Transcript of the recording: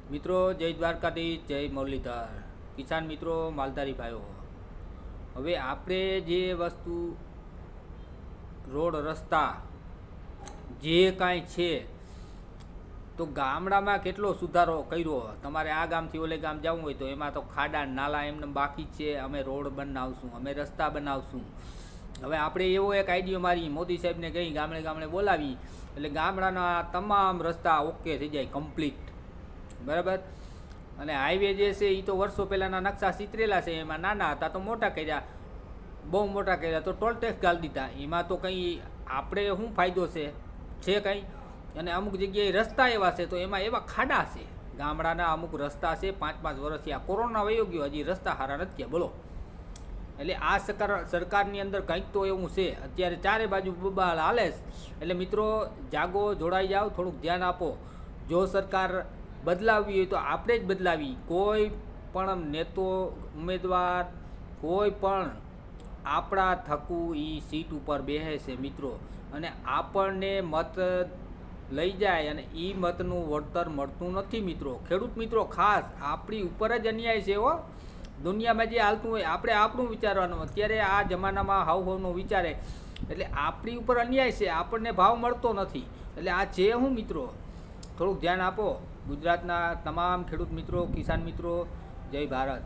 મિત્રો જય દ્વારકાધીશ, જય મુરલીધર, કિસાન મિત્રો, માલધારી ભાઈઓ. હવે આપણે જે વસ્તુ રોડ રસ્તા જે કાંઈ છે તો ગામડામાં કેટલો સુધારો કર્યો. તમારે આ ગામથી ઓલે ગામ જવું હોય તો એમાં તો ખાડા નાલા એમને બાકી છે. અમે રોડ બનાવશું, અમે રસ્તા બનાવશું. હવે આપણે એવો એક આઈડિયો મારી મોદી સાહેબને કહી ગામડે ગામડે બોલાવી એટલે ગામડાના તમામ રસ્તા ઓકે થઈ જાય, કમ્પ્લીટ. બરાબર. અને હાઈવે જે છે એ તો વર્ષો પહેલાંના નકશા ચિતરેલા છે, એમાં નાના હતા તો મોટા કર્યા, બહુ મોટા કર્યા તો ટોલ ટેક્સ ગાળી દીધા. એમાં તો કંઈ આપણે શું ફાયદો છે કંઈ? અને અમુક જગ્યાએ રસ્તા એવા છે તો એમાં એવા ખાડા છે. ગામડાના અમુક રસ્તા છે 5-5 વર્ષથી આ કોરોના વયો ગયો, હજી રસ્તા સારા નથી થયા, બોલો. એટલે આ સરકારની અંદર કંઈક તો એવું છે. અત્યારે ચારે બાજુ બબાલ હાલે. એટલે મિત્રો જાગો, જોડાઈ જાઓ, થોડુંક ધ્યાન આપો. જો સરકાર બદલાવવી હોય તો આપણે જ બદલાવી. કોઈ પણ નેતો, ઉમેદવાર, કોઈ પણ આપણા થકું એ સીટ ઉપર બેસે છે મિત્રો, અને આપણને મત લઈ જાય અને એ મતનું વળતર મળતું નથી મિત્રો. ખેડૂત મિત્રો ખાસ આપણી ઉપર જ અન્યાય છે હો. દુનિયામાં જે હાલતું હોય આપણે આપણું વિચારવાનું. અત્યારે આ જમાનામાં હાવનું વિચારે એટલે આપણી ઉપર અન્યાય છે, આપણને ભાવ મળતો નથી. એટલે આ છે હું મિત્રો, થોડુંક ધ્યાન આપો. ગુજરાતના તમામ ખેડૂત મિત્રો, કિસાન મિત્રો, જય ભારત.